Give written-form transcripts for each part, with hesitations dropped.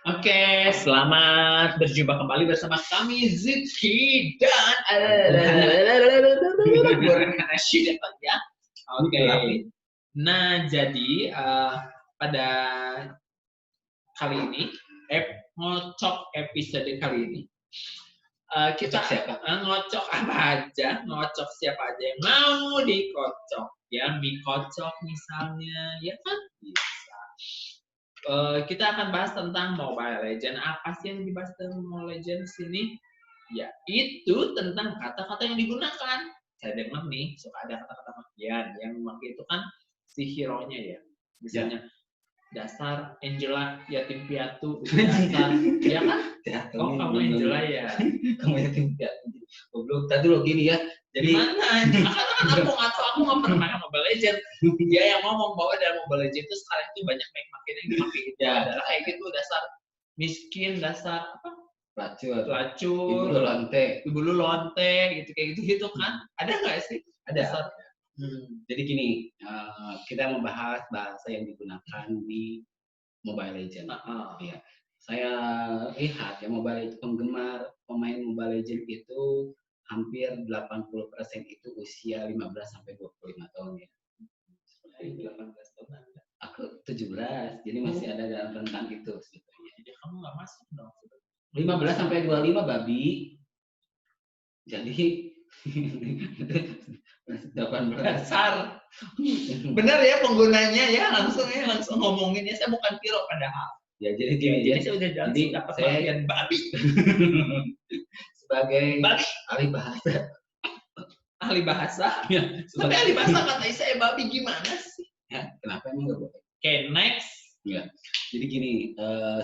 Oke, selamat berjumpa kembali bersama kami Ziki dan Burhan Rashid ya. Oke. Nah, jadi pada kali ini ngocok episode kali ini kita ngocok apa aja, ngocok siapa aja yang mau dikocok ya, mie kocok misalnya, ya kan bisa. Kita akan bahas tentang Mobile Legends. Apa sih yang dibahas tentang Mobile Legends ini? Ya, itu tentang kata-kata yang digunakan. Saya dengar nih, suka ada kata-kata makian. Yang maki itu kan si hero-nya ya. Misalnya, dasar Angela yatim piatu. Dasar, ya kan? Oh, kamu Angela ya? Kamu yatim piatu. Goblok, tadi lo gini ya. Jadi mana? Aku nggak tahu, aku nggak pernah main Mobile Legends. Dia yang ngomong bahwa dalam Mobile Legends itu sekarang itu banyak makin yang dipakai itu adalah kayak gitu, dasar miskin, dasar apa? Pelacur, ibu lu lonte, gitu kayak gitu kan? Ada nggak sih? Ada. Dasar. Jadi gini, kita membahas bahasa yang digunakan di Mobile Legends. Ya. Saya lihat ya penggemar pemain Mobile Legends itu hampir 80% itu usia 15 sampai 25 tahun ya. 18 tahun Anda. Aku 17, jadi masih ada dalam rentang itu sebetulnya. Jadi kamu nggak masuk dong. 15 sampai 25 babi. Jadi 18 dasar. Benar ya penggunanya ya, langsung ngomongin ya, saya bukan hero padahal. Ya jadi jadi saya udah jadi dapat bagian babi. Sebagai babi. Ahli bahasa. Ya. Tapi ahli bahasa kata saya babi gimana sih? Ya, kenapa emang nggak boleh? Oke, next. Ya. Jadi gini,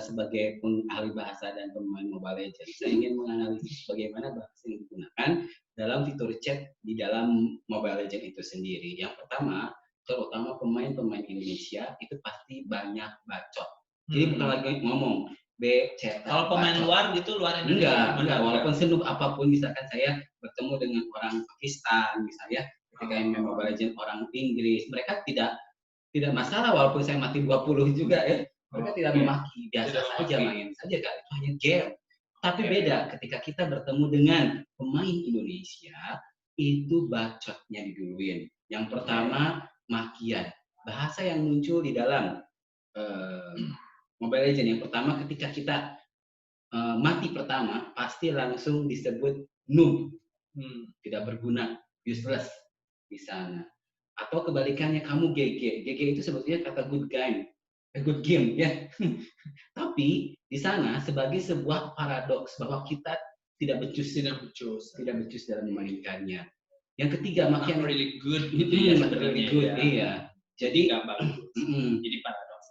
sebagai ahli bahasa dan pemain Mobile Legends, saya ingin menganalisis bagaimana bahasa yang digunakan dalam fitur chat di dalam Mobile Legends itu sendiri. Yang pertama, terutama pemain-pemain Indonesia itu pasti banyak bacot. Jadi bukan lagi ngomong chat. Kalau pemain luar gitu, luar Indonesia? Enggak. Walaupun senduk apapun, misalkan saya bertemu dengan orang Pakistan, misalnya ketika main Mobile Legends orang Inggris, mereka tidak masalah walaupun saya mati 20 juga ya. Mereka tidak memaki, biasa saja main saja kan, itu hanya game. Tapi beda ketika kita bertemu dengan pemain Indonesia, itu bacotnya diduluin. Yang pertama, makian. Bahasa yang muncul di dalam Mobile Legends yang pertama ketika kita mati pertama, pasti langsung disebut noob. Tidak berguna, useless di sana. Atau kebalikannya kamu GG. GG itu sebetulnya kata good game ya. Tapi di sana sebagai sebuah paradoks bahwa kita tidak becus dalam memainkannya. Yang ketiga makian really good gitu ya really good, ya. Iya. Jadi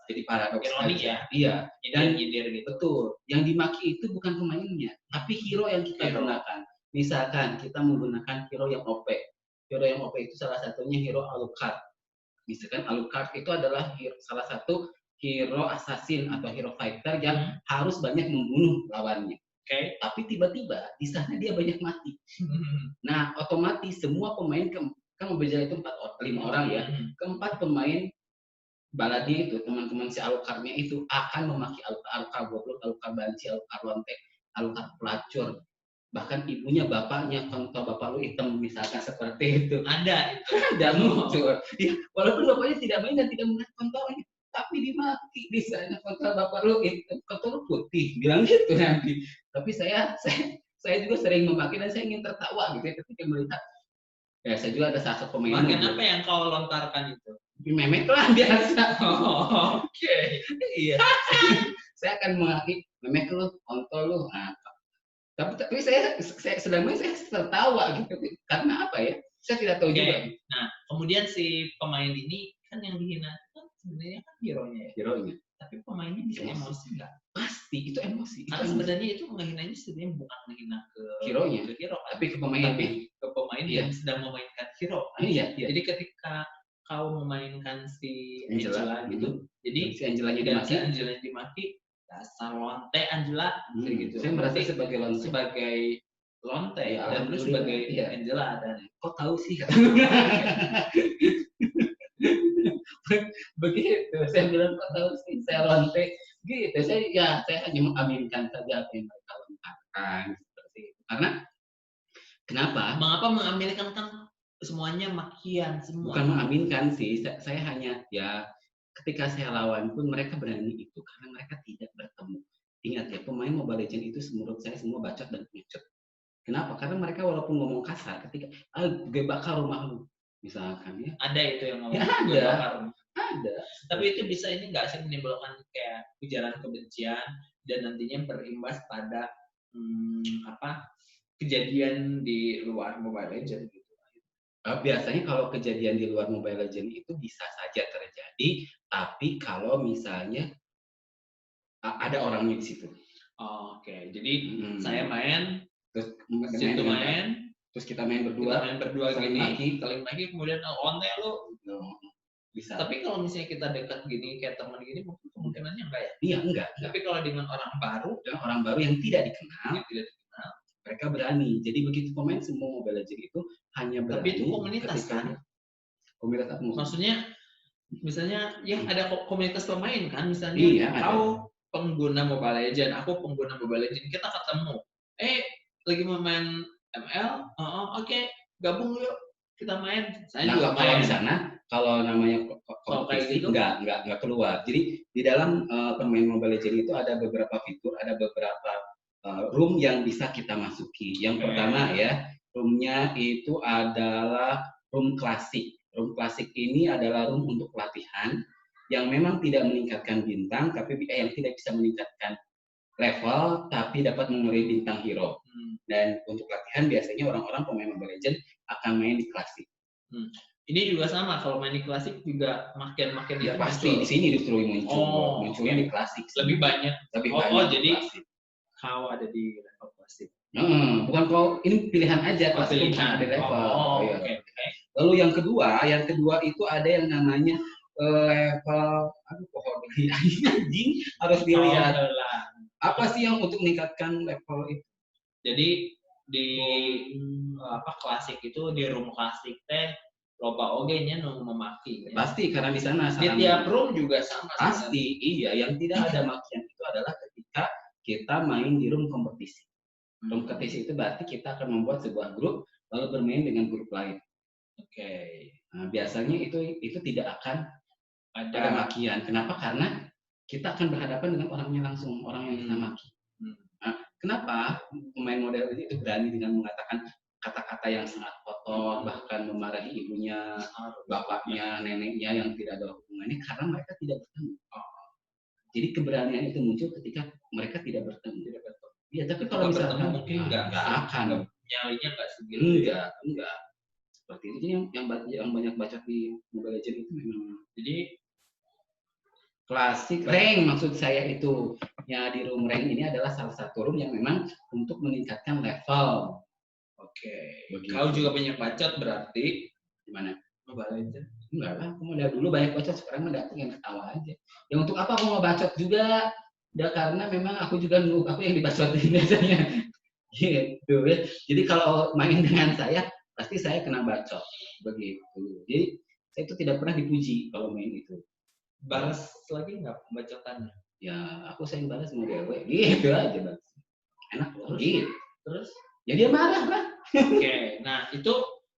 jadi paradoks. Ironik ya. Iya. Dan nyindir gitu. Betul. Yang dimaki itu bukan pemainnya, tapi hero yang kita gunakan. Misalkan kita menggunakan hero yang OP. Hero yang OP itu salah satunya hero Alucard. Misalkan Alucard itu adalah salah satu hero assassin atau hero fighter yang harus banyak membunuh lawannya. Oke. Tapi tiba-tiba di sana dia banyak mati. Nah, otomatis semua pemain kan Mobile itu 5 orang ya. Keempat pemain baladnya itu, teman-teman si Alucardnya itu akan memaki Alucard goblok, Alucard banci, Alucard lontek, Alucard pelacur. Bahkan ibunya, bapaknya, kontol bapak lu hitam, misalkan seperti itu. Ada muncul. Ya, walaupun bapaknya tidak main dan tidak melihat kontolnya, tapi dimaki di sana kontol bapak lu hitam, kontol lu putih, bilang gitu nanti. Tapi saya juga sering memaki dan saya ingin tertawa gitu ketika melihat. Ya, saya juga ada salah satu pemain. Kenapa yang kau lontarkan itu? Memek lah biasa. Oke. Iya. Saya akan mengaki memek lu, kontol lu. Nah, tapi saya sedang main, saya tertawa gitu. Karena apa ya? Saya tidak tahu juga. Nah, kemudian si pemain ini kan yang dihina kan sebenarnya kan hero-nya. Tapi pemainnya bisa emosi nggak? Pasti itu emosi. Karena sebenarnya itu menghinanya sebenarnya bukan menghina ke hero-nya, tapi ke pemain yang sedang memainkan hero. Iya. Jadi ketika kau memainkan si Angela gitu, jadi si Angelanya dimaki, dasar lonte Angela gitu. Saya merasa sebagai lonte ya, dan lu sebagai Angela dan kok tahu sih? Begitu saya bilang kok tahu sih saya lonte. Gitu. Saya hanya mengaminkan saja apa yang mereka lontarkan seperti itu. Karena kenapa? Mengapa mengaminkan, kan semuanya makian semua. Bukan mengaminkan sih, saya hanya ya ketika saya lawan pun mereka berani itu karena mereka tidak bertemu. Ingat ya, pemain Mobile Legends itu menurut saya semua bacot dan pengecut. Kenapa? Karena mereka walaupun ngomong kasar ketika gue bakar rumah lu misalkan ya. Ada itu yang ngomong. Ya gue ada. bakar. Ada. Tapi itu bisa ini nggak sih menimbulkan kayak ujaran kebencian dan nantinya berimbas pada kejadian di luar Mobile Legends gitu. Biasanya kalau kejadian di luar Mobile Legends itu bisa saja terjadi, tapi kalau misalnya ada orangnya di situ. Oke. Jadi saya main, terus situ main, terus kita main berdua saling maki, kemudian onte lu. Bisa. Tapi kalau misalnya kita dekat gini kayak teman gini, mungkin kemungkinannya enggak ya? Iya, enggak. Tapi kalau dengan orang baru yang tidak dikenal, mereka berani. Jadi begitu pemain semua Mobile Legends itu hanya berani. Tapi itu komunitas kan? Komunitas apa maksudnya? Misalnya ya ada komunitas pemain kan, misalnya kau pengguna Mobile Legends, aku pengguna Mobile Legends, kita ketemu. Lagi main ML, oke, gabung yuk kita main. Saya juga main. Kalau di sana, kalau namanya kompetisi gitu, nggak keluar. Jadi di dalam permain Mobile Legends itu ada beberapa fitur, ada beberapa room yang bisa kita masuki. Yang pertama ya, roomnya itu adalah room klasik. Room klasik ini adalah room untuk pelatihan yang memang tidak meningkatkan bintang, tapi yang tidak bisa meningkatkan level, tapi dapat memberi bintang hero. Dan untuk latihan biasanya orang-orang pemain Mobile Legends akan main di klasik. Ini juga sama, kalau main di klasik juga makin ya, pasti muncul. Di sini justru munculnya di klasik. Lebih banyak. Jadi klasik. Kau ada di level klasik. Bukan kau, ini pilihan aja, klasik bukan ada level. Okay. Lalu yang kedua itu ada yang namanya level, pohon anjing harus dilihat. Apa sih yang untuk meningkatkan level itu? Jadi di klasik itu, di room klasik teh loba oge-nya nu memaki. Pasti karena di sana di tiap room juga sama. Pasti iya, yang tidak ada makian itu adalah ketika kita main di room kompetisi. Room kompetisi itu berarti kita akan membuat sebuah grup lalu bermain dengan grup lain. Oke. Nah, biasanya itu tidak akan ada makian. Kenapa? Karena kita akan berhadapan dengan orangnya langsung, orang yang kita maki. Nah, kenapa pemain model itu berani dengan mengatakan kata-kata yang sangat kotor, bahkan memarahi ibunya, bapaknya, neneknya yang tidak ada hubungannya, karena mereka tidak bertemu. Jadi keberanian itu muncul ketika mereka tidak bertemu. Iya, tapi kalau misalnya mungkin nggak akan nyalinya nggak segitu. Enggak. Seperti itu. Yang banyak baca di Mobile Legends itu memang. Jadi klasik rank maksud saya itu ya, di room rank ini adalah salah satu room yang memang untuk meningkatkan level. Oke. Kau juga banyak bacot berarti gimana? Mobile Legends? Enggak lah, aku mau dulu banyak bacot, sekarang mah datang yang ketawa aja. Ya untuk apa aku mau bacot juga? Ya karena memang aku juga aku yang dibacotin biasanya. Gitu ya. Jadi kalau main dengan saya pasti saya kena bacot begitu. Jadi saya itu tidak pernah dipuji kalau main itu. Balas lagi nggak bacotannya? Ya aku sering balas sama dewe gitu aja, Bang. Enak loh gitu. Terus ya dia marah lah. Oke, nah itu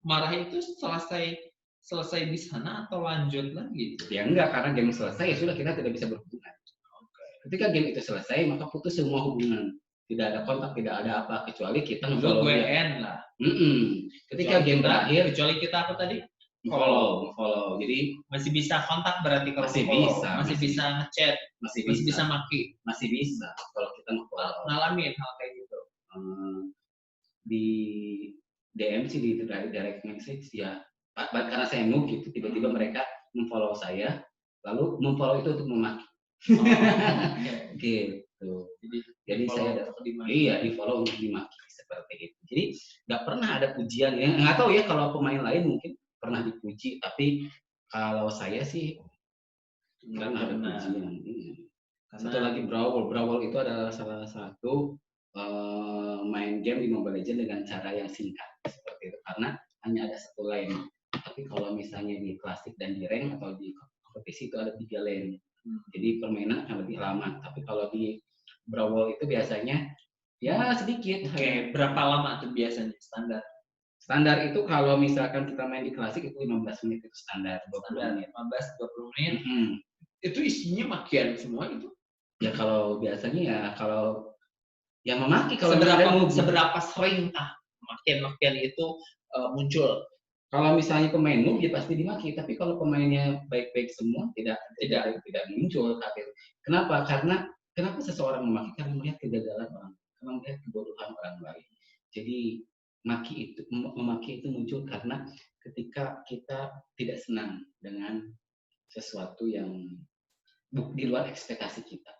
marah itu selesai di sana atau lanjut lagi? Ya enggak, karena game selesai ya sudah, kita tidak bisa berhubungan. Ketika game itu selesai maka putus semua hubungan. Tidak ada kontak, tidak ada apa, kecuali kita nge-follow dia. Lah. Ketika game berakhir, kecuali kita apa tadi? Follow. Jadi masih bisa kontak berarti kalau masih bisa ngechat, masih bisa maki, masih bisa kalau kita ngalamin hal kayak gitu. Di DM sih, di direct message ya, karena saya noob gitu, tiba-tiba mereka memfollow saya, lalu memfollow itu untuk memaki. Gitu. Jadi saya di follow untuk dimaki seperti itu. Jadi nggak pernah ada pujian ya. Nggak tahu ya kalau pemain lain mungkin pernah dipuji, tapi kalau saya sih nggak ada pujian. Satu lagi Brawl itu adalah salah satu main game di Mobile Legends dengan cara yang singkat seperti itu, karena hanya ada satu lane. Tapi kalau misalnya di klasik dan di rank atau di kompetisi itu ada 3 lane. Jadi permainan akan lebih lama. Tapi kalau di Brawl itu biasanya ya sedikit. Oke, berapa lama tuh biasanya standar? Standar itu kalau misalkan kita main di klasik itu 15 menit itu standar, 20 Standar menit. 15-20 menit. Mm-hmm. Itu isinya makian semua itu? Ya kalau biasanya ya kalau yang memaki kalau seberapa sering makian itu muncul? Kalau misalnya pemain noob ya pasti dimaki, tapi kalau pemainnya baik-baik semua tidak muncul. Kenapa? Kenapa seseorang memaki? Karena melihat kegagalan orang, karena melihat kebodohan orang lain. Jadi memaki itu muncul karena ketika kita tidak senang dengan sesuatu yang di luar ekspektasi kita.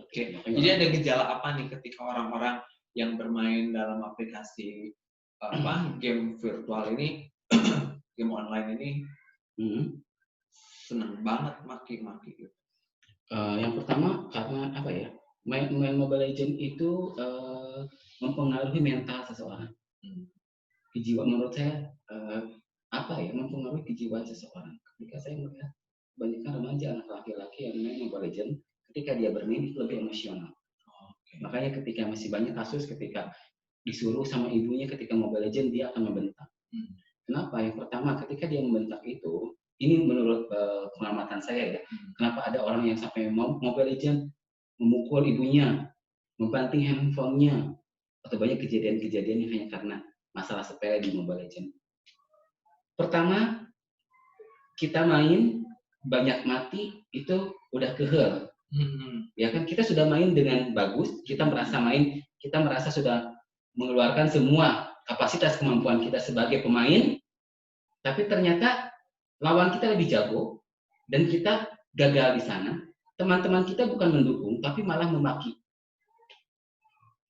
Okay. Jadi ada gejala apa nih ketika orang-orang yang bermain dalam aplikasi game virtual ini, game online ini, senang banget maki-maki gitu? Yang pertama karena apa ya? Main Mobile Legends itu mempengaruhi mental seseorang. Kejiwaan menurut saya mempengaruhi kejiwaan seseorang. Ketika saya melihat kebanyakan remaja anak laki-laki yang main Mobile Legends, ketika dia bermain itu lebih emosional. Makanya ketika masih banyak kasus ketika disuruh sama ibunya ketika Mobile Legends dia akan membentak. Kenapa? Yang pertama ketika dia membentak itu, ini menurut pengamatan saya ya, kenapa ada orang yang sampai Mobile Legends memukul ibunya, membanting handphonenya, atau banyak kejadian-kejadian yang hanya karena masalah sepele di Mobile Legends. Pertama, kita main banyak mati itu udah kehel. Ya kan kita sudah main dengan bagus, kita merasa sudah mengeluarkan semua kapasitas kemampuan kita sebagai pemain, tapi ternyata lawan kita lebih jago dan kita gagal di sana. Teman-teman kita bukan mendukung, tapi malah memaki.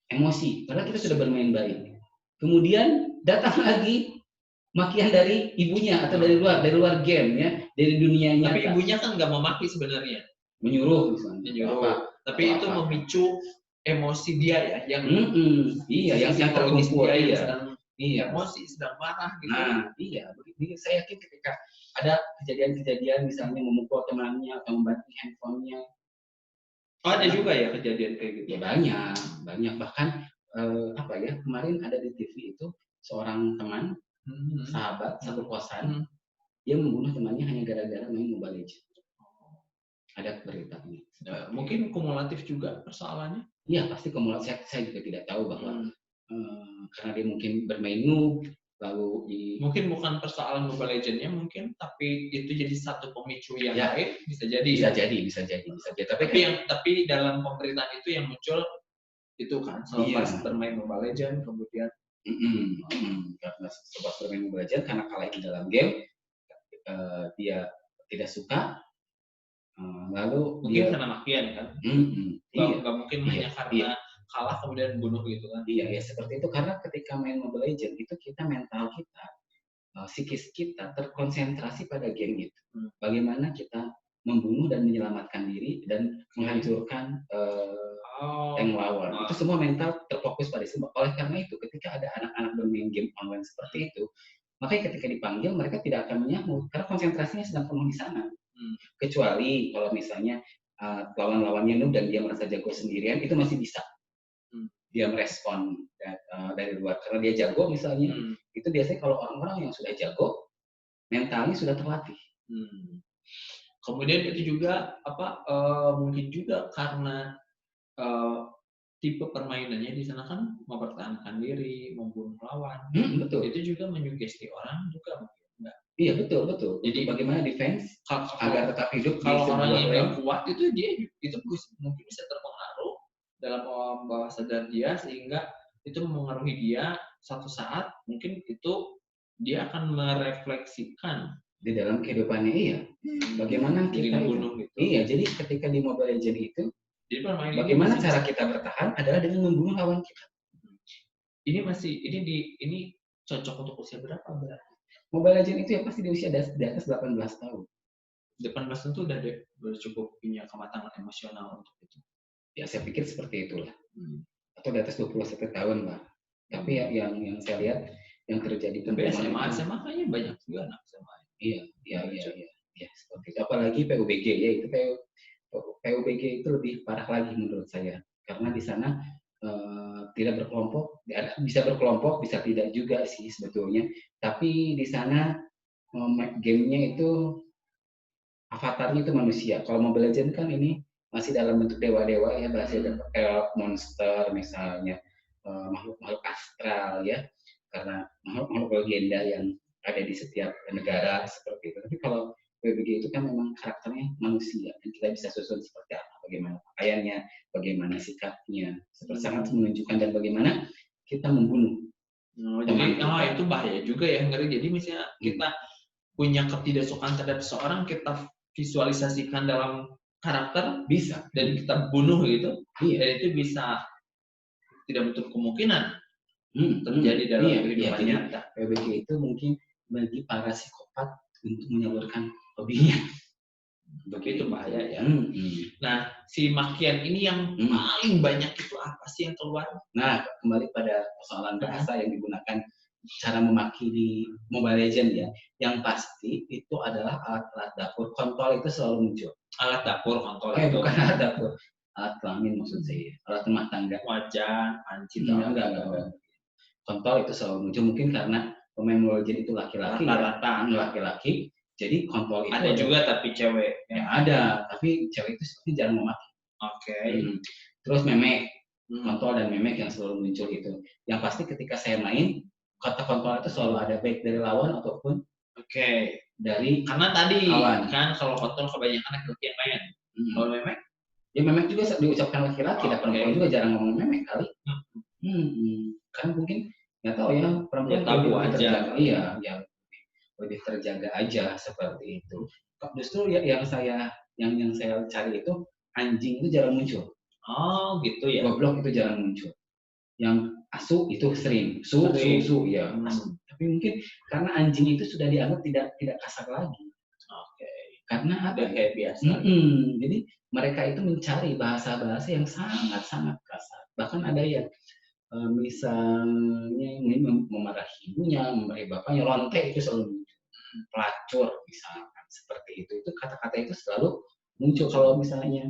Emosi, karena kita sudah bermain baik. Kemudian datang lagi makian dari ibunya atau dari luar game ya, dari dunia nyata. Tapi ibunya kan nggak memaki sebenarnya. Menyuruh misalnya. Tapi itu memicu emosi dia ya, yang yang terkumpul dia sedang emosi, sedang marah gitu. Nah, begitu. Saya yakin ketika ada kejadian-kejadian misalnya memukul temannya atau membanting handphonenya. Ada juga ya kejadian kayak gitu. Ya banyak bahkan kemarin ada di TV itu seorang teman sahabat satu kosan dia membunuh temannya hanya gara-gara main Mobile Legends. Ada beritanya. Mungkin kumulatif juga persoalannya. Iya pasti kumulatif. Saya juga tidak tahu bahwa karena dia mungkin bermain noob lalu mungkin bukan persoalan Mobile Legends-nya mungkin, tapi itu jadi satu pemicu yang lain bisa jadi. Bisa jadi. Tapi dalam pemberitaan itu yang muncul itu kan selepas bermain Mobile Legends kemudian karena selepas bermain Mobile Legends karena kalah di dalam game dia tidak suka. Lalu mungkin karena makian kan? Nggak mungkin hanya karena kalah kemudian bunuh gitu kan? Iya, seperti itu karena ketika main Mobile Legends itu kita mental kita, psikis kita terkonsentrasi pada game itu. Bagaimana kita membunuh dan menyelamatkan diri dan menghancurkan tank lawan. Itu semua mental terfokus pada itu. Oleh karena itu, ketika ada anak-anak bermain game online seperti itu, makanya ketika dipanggil mereka tidak akan menyahut karena konsentrasinya sedang penuh di sana. Kecuali kalau misalnya lawan-lawannya noob dan dia merasa jago sendirian, itu masih bisa dia merespon dari luar karena dia jago misalnya. Itu biasanya kalau orang-orang yang sudah jago mentalnya sudah terlatih. Kemudian itu juga mungkin juga karena tipe permainannya di sana kan mempertahankan diri, membunuh lawan. Betul. Itu juga menyugesti orang juga mungkin. Iya betul. Jadi bagaimana defense agar tetap hidup. Kalau orangnya yang kuat itu dia itu mungkin bisa terpengaruh dalam bawah sadar dia sehingga itu mempengaruhi dia suatu saat mungkin itu dia akan merefleksikan di dalam kehidupannya bagaimana kita bunuh gitu. Iya jadi ketika di Mobile Legends itu bagaimana cara kita bertahan adalah dengan membunuh lawan kita. Ini cocok untuk usia berapa berarti? Mobile Legends itu ya pasti di usia di atas 18 tahun. 18 tahun itu udah cukup punya kematangan emosional untuk itu. Ya saya pikir seperti itulah. Atau di atas 21 tahun lah. Tapi yang saya lihat yang terjadi tapi SMA kayaknya banyak juga anak SMA. Iya, seperti itu. Apalagi PUBG ya itu PUBG itu lebih parah lagi menurut saya, karena di sana tidak berkelompok, bisa berkelompok, bisa tidak juga sih sebetulnya. Tapi di sana gamenya itu avatarnya itu manusia. Kalau Mobile Legends kan ini masih dalam bentuk dewa-dewa ya, bahasa elf, monster misalnya, makhluk-makhluk astral ya, karena makhluk-makhluk legenda yang ada di setiap negara seperti itu. Tapi kalau PUBG itu kan memang karakternya manusia, dan kita bisa susun seperti apa, bagaimana pakaiannya, bagaimana sikapnya, seperti sangat menunjukkan dan bagaimana kita membunuh. Jadi itu bahaya juga ya, ngeri. Jadi misalnya kita punya ketidaksukaan terhadap seseorang, kita visualisasikan dalam karakter bisa dan kita bunuh gitu, iya. Dan itu bisa tidak betul kemungkinan terjadi dalam kehidupan nyata. PUBG itu mungkin bagi para psikopat untuk menyalurkan hobinya. Begitu bahaya ya. Nah, si makian ini yang paling banyak itu apa sih yang keluar? Nah, kembali pada persoalan bahasa yang digunakan, cara memaki di Mobile Legends ya. Yang pasti itu adalah alat-alat dapur. Kontol itu selalu muncul. Alat dapur, kontol itu. Bukan alat dapur. Alat kelamin maksud saya. Alat rumah tangga. Wajan, panci. Enggak. Kontol itu selalu muncul, mungkin karena pemain Mobile Legends itu laki-laki. Rata-rata laki-laki. Jadi kontol itu ada juga tapi cewek. Ya ada, tapi cewek itu seperti jarang memakai. Oke. Terus memek, kontol dan memek yang selalu muncul itu. Yang pasti ketika saya main, kata kontol itu selalu ada, baik dari lawan ataupun dari karena tadi kawan. Kan kalau kontol kebanyakan laki-laki yang main. Kalau memek? Ya memek juga diucapkan laki-laki, dan perempuan juga jarang ngomong memek kali. Kan mungkin nggak tahu ya, perempuan tabu aja. Iya, yang lebih terjaga aja seperti itu. Justru ya yang saya cari itu, anjing itu jarang muncul. Oh gitu ya. Goblok itu jarang muncul. Yang asu itu sering. Su ya. Asu. Tapi mungkin karena anjing itu sudah dianggap tidak kasar lagi. Karena ada kayak biasa. Jadi mereka itu mencari bahasa-bahasa yang sangat-sangat kasar. Bahkan ada yang misalnya ini memarahi ibunya, memarahi bapaknya, lonte itu selalu muncul. Pelacur misalkan seperti itu kata-kata itu selalu muncul. Kalau misalnya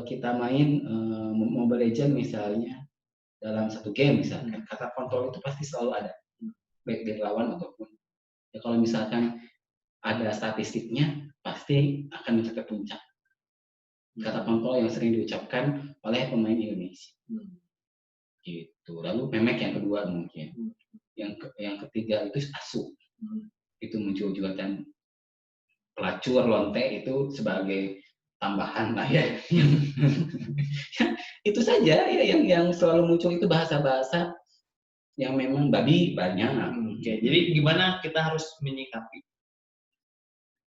kita main Mobile Legends misalnya, dalam satu game misalkan, kata kontol itu pasti selalu ada, baik dari lawan ataupun ya, kalau misalkan ada statistiknya pasti akan mencapai puncak kata kontol yang sering diucapkan oleh pemain Indonesia. Gitu. Lalu memek yang kedua mungkin. Yang ketiga itu asu. Itu muncul juga, dan pelacur, lonte itu sebagai tambahan lah ya. Itu saja ya yang selalu muncul, itu bahasa-bahasa yang memang babi banyak. Jadi gimana kita harus menyikapi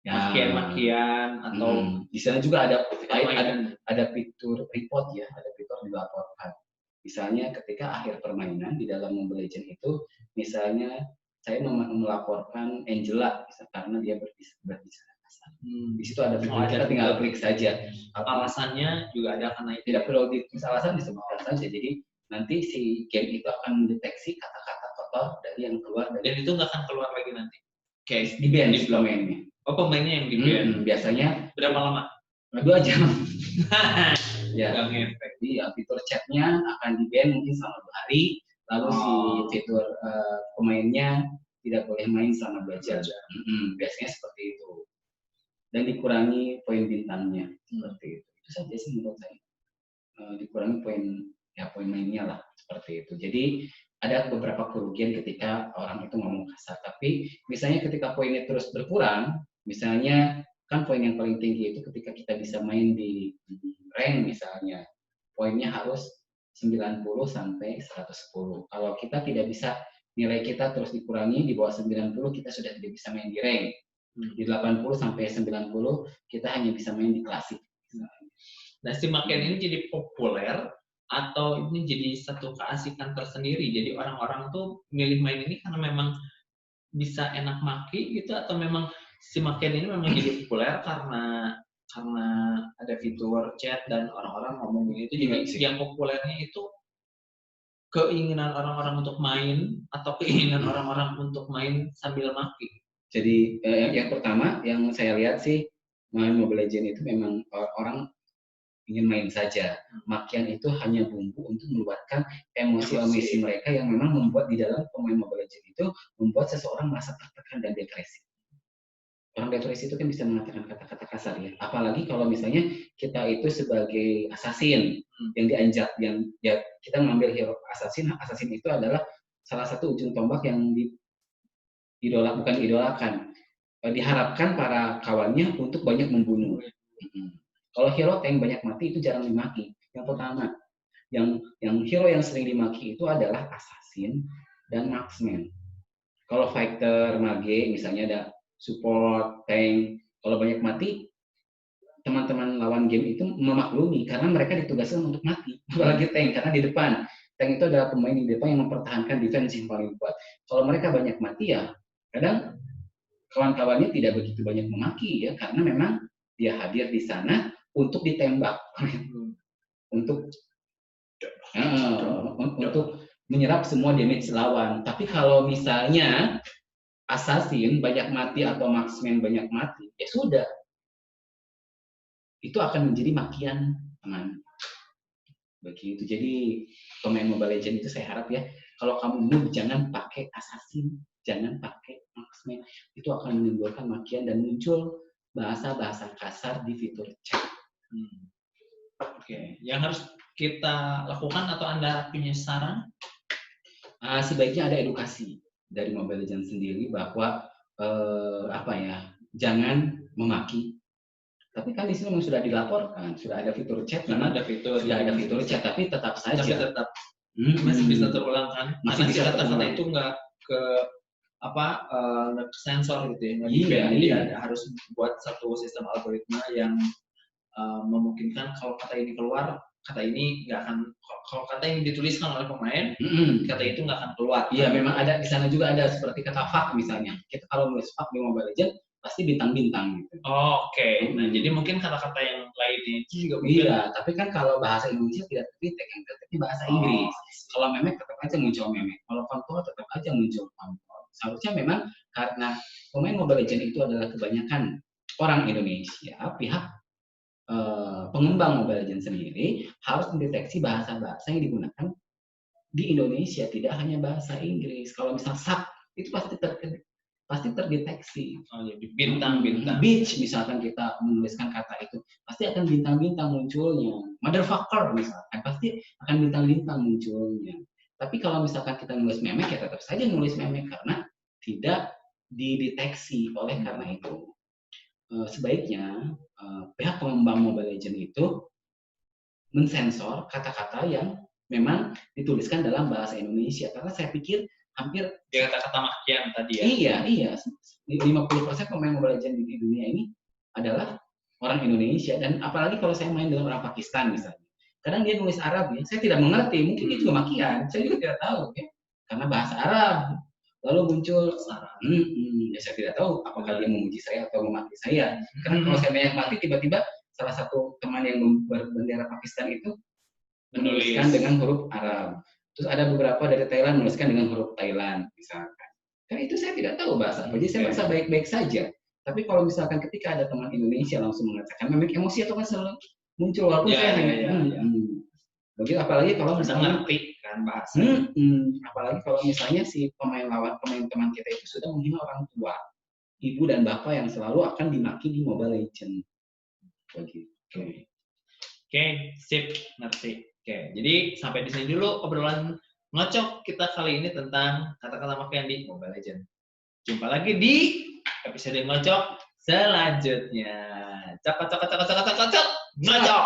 makian-makian atau di sana juga ada fitur report ya, ada fitur dilaporkan. Misalnya ketika akhir permainan di dalam Mobile Legends itu, misalnya saya melaporkan Angela karena dia berbicara kasar. Di situ ada fitur, kita tinggal klik saja. Alasannya juga ada, karena itu tidak perlu ditulis alasan, disebutkan saja. Jadi nanti si game itu akan mendeteksi kata-kata kotor dari yang keluar dari. Dan itu nggak akan keluar lagi nanti. Kayak di ban pemainnya. Oh, pemainnya yang di ban. Biasanya berapa lama? 2 jam. Ya, iya, fitur chatnya akan di ban mungkin selama 2 hari, lalu si fitur pemainnya tidak boleh main selama 2 jam. Biasanya seperti itu. Dan dikurangi poin bintangnya seperti itu. Itu saja sih menurut saya. Dikurangi poin mainnya lah seperti itu. Jadi ada beberapa kerugian ketika orang itu ngomong kasar. Tapi misalnya ketika poinnya terus berkurang, misalnya kan poin yang paling tinggi itu ketika kita bisa main di rank misalnya, poinnya harus 90 sampai 110. Kalau kita tidak bisa, nilai kita terus dikurangi di bawah 90, kita sudah tidak bisa main di rank. Di 80 sampai 90 kita hanya bisa main di klasik. Nah, si makian ini jadi populer atau ini jadi satu keasikan tersendiri? Jadi orang-orang tuh milih main ini karena memang bisa enak maki gitu, atau memang si makian ini memang jadi populer karena ada fitur chat dan orang-orang ngomongin itu. Jadi yang populernya itu keinginan orang-orang untuk main atau keinginan orang-orang untuk main sambil maki? Jadi yang pertama yang saya lihat sih, main Mobile Legends itu memang orang ingin main saja. Makian itu hanya bumbu untuk meluapkan emosi-emosi mereka yang memang membuat di dalam pemain Mobile Legends itu membuat seseorang merasa tertekan dan depresi. Orang depresi itu kan bisa mengatakan kata-kata kasar ya. Apalagi kalau misalnya kita itu sebagai assassin yang dianjak, yang ya kita mengambil hero assassin itu adalah salah satu ujung tombak yang bukan idolakan, diharapkan para kawannya untuk banyak membunuh. Kalau hero tank banyak mati itu jarang dimaki. Yang pertama, yang hero yang sering dimaki itu adalah assassin dan marksman. Kalau fighter, mage misalnya ada support, tank, kalau banyak mati, teman-teman lawan game itu memaklumi karena mereka ditugaskan untuk mati. Apalagi tank, karena di depan. Tank itu adalah pemain di depan yang mempertahankan defense yang paling kuat. Kalau mereka banyak mati ya, kadang kawan-kawannya tidak begitu banyak memaki ya, karena memang dia hadir di sana untuk ditembak, untuk menyerap semua damage lawan. Tapi kalau misalnya assassin banyak mati atau marksman banyak mati, ya sudah, itu akan menjadi makian teman. Begitu. Jadi pemain Mobile Legends itu saya harap ya, kalau kamu noob jangan pakai assassin, jangan pakai marksman, itu akan menimbulkan makian dan muncul bahasa-bahasa kasar di fitur chat. Oke, yang harus kita lakukan atau Anda punya saran? Sebaiknya ada edukasi dari Mobile Legends sendiri bahwa jangan memaki. Tapi kan di sini memang sudah dilaporkan, sudah ada fitur chat, sudah ada fitur chat, tapi tetap saja. Tapi tetap masih bisa terulang kan? Masih bisa kata-kata itu nggak ke sensor gitu ya? Jadi harus buat satu sistem algoritma yang memungkinkan kalau kata ini keluar, kata ini nggak akan, kalau kata yang dituliskan oleh pemain, kata itu nggak akan keluar. Iya, memang ada di sana juga ada seperti kata fuck misalnya. Kita kalau nulis fuck di Mobile Legends pasti bintang-bintang gitu. Oke. Nah, jadi mungkin kata-kata yang lainnya itu juga mungkin. Iya, tapi kan kalau bahasa Indonesia tidak terdetek, yang terdetek bahasa Inggris. Kalau memek tetap aja muncul memek. Kalau kontol tetap aja muncul kontol. Seharusnya memang karena pemain Mobile Legends itu adalah kebanyakan orang Indonesia, pihak pengembang Mobile Legends sendiri harus mendeteksi bahasa-bahasa yang digunakan di Indonesia, tidak hanya bahasa Inggris. Kalau misal sub itu pasti terdeteksi. Oh, jadi bintang-bintang. Beach misalkan kita menuliskan kata itu, pasti akan bintang-bintang munculnya. Motherfucker misalkan, pasti akan bintang-bintang munculnya. Tapi kalau misalkan kita nulis memek, ya tetap saja nulis memek karena tidak dideteksi. Oleh karena itu, sebaiknya pihak pengembang Mobile Legends itu mensensor kata-kata yang memang dituliskan dalam bahasa Indonesia. Karena saya pikir hampir kata-kata makian tadi ya. Iya. 50% pemain Mobile Legends di dunia ini adalah orang Indonesia, dan apalagi kalau saya main dengan orang Pakistan misalnya. Kadang dia nulis Arab ya, saya tidak mengerti, mungkin dia juga makian, saya juga tidak tahu ya. Karena bahasa Arab. Lalu muncul ya saya tidak tahu apakah dia memuji saya atau memaki saya. Karena kalau saya banyak mati, tiba-tiba salah satu teman yang berbendera Pakistan itu menuliskan dengan huruf Arab. Terus ada beberapa dari Thailand menuliskan dengan huruf Thailand, misalkan. Kan itu saya tidak tahu bahasa apa, jadi saya merasa baik-baik saja. Tapi kalau misalkan ketika ada teman Indonesia langsung mengatakan, memang emosi itu kan selalu muncul, walaupun saya begitu, apalagi kalau misalnya ngerti kan bahasa. Apalagi kalau misalnya si pemain teman kita itu sudah menghina orang tua, ibu dan bapak yang selalu akan dimaki di Mobile Legends. Begitu. Oke, sip, ngerti. Oke, jadi sampai di sini dulu obrolan ngocok kita kali ini tentang kata-kata makian di Mobile Legends. Jumpa lagi di episode ngocok selanjutnya. Cok, ngocok.